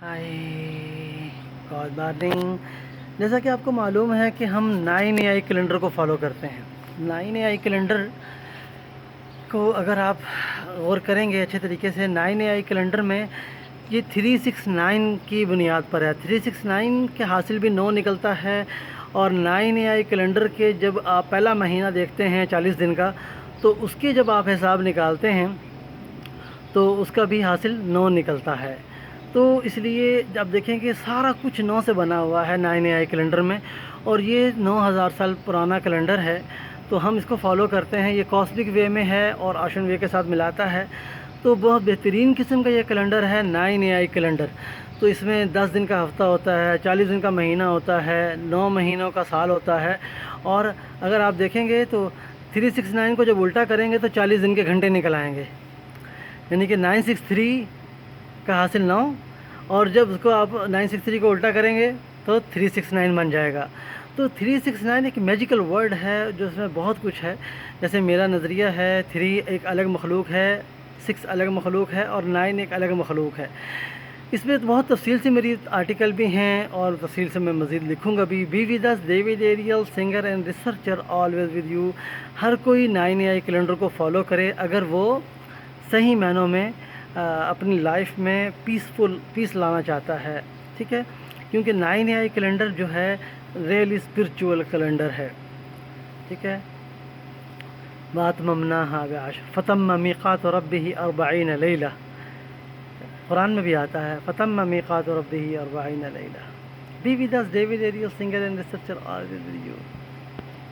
ہائے good morning. جیسا کہ آپ کو معلوم ہے کہ ہم 9 AI کیلنڈر کو فالو کرتے ہیں. 9 AI کیلنڈر کو اگر آپ غور کریں گے اچھے طریقے سے، 9 AI کیلنڈر میں یہ 369 کی بنیاد پر ہے. 369 کے حاصل بھی 9 نکلتا ہے، اور 9 AI کیلنڈر کے جب آپ پہلا مہینہ دیکھتے ہیں 40 دن کا، تو اس کے جب آپ حساب نکالتے ہیں تو اس کا بھی حاصل 9 نکلتا ہے. تو اس لیے جب دیکھیں کہ سارا کچھ 9 سے بنا ہوا ہے 9 AI کیلنڈر میں، اور یہ 9000 سال پرانا کیلنڈر ہے. تو ہم اس کو فالو کرتے ہیں. یہ کاسمک وے میں ہے اور آشن وے کے ساتھ ملاتا ہے. تو بہت بہترین قسم کا یہ کیلنڈر ہے 9 AI کیلنڈر. تو اس میں 10 دن کا ہفتہ ہوتا ہے، 40 دن کا مہینہ ہوتا ہے، 9 مہینوں کا سال ہوتا ہے. اور اگر آپ دیکھیں گے تو 369 کو جب الٹا کریں گے تو 40 دن کے گھنٹے نکل آئیں گے، یعنی کہ 963 کا حاصل 9، اور جب اس کو آپ 963 کو الٹا کریں گے تو 369 بن جائے گا. تو 369 ایک میجیکل ورڈ ہے جو اس میں بہت کچھ ہے. جیسے میرا نظریہ ہے 3 ایک الگ مخلوق ہے، 6 الگ مخلوق ہے، اور 9 ایک الگ مخلوق ہے. اس میں بہت تفصیل سے میری آرٹیکل بھی ہیں اور تفصیل سے میں مزید لکھوں گا بھی. Be with us David Ariel, singer and researcher, always with you. ہر کوئی 9 AI کیلنڈر کو فالو کرے اگر وہ صحیح معنوں میں اپنی لائف میں پیس لانا چاہتا ہے. ٹھیک ہے، کیونکہ 9 AI کیلنڈر جو ہے ریئلی اسپرچول کیلنڈر ہے. ٹھیک ہے، بات ممنا فتم میقات ربہ 40 لیلہ. قرآن میں بھی آتا ہے فتم میقات ربہ 40 لیلہ. Be with us David Ariel, singer and researcher, always with you.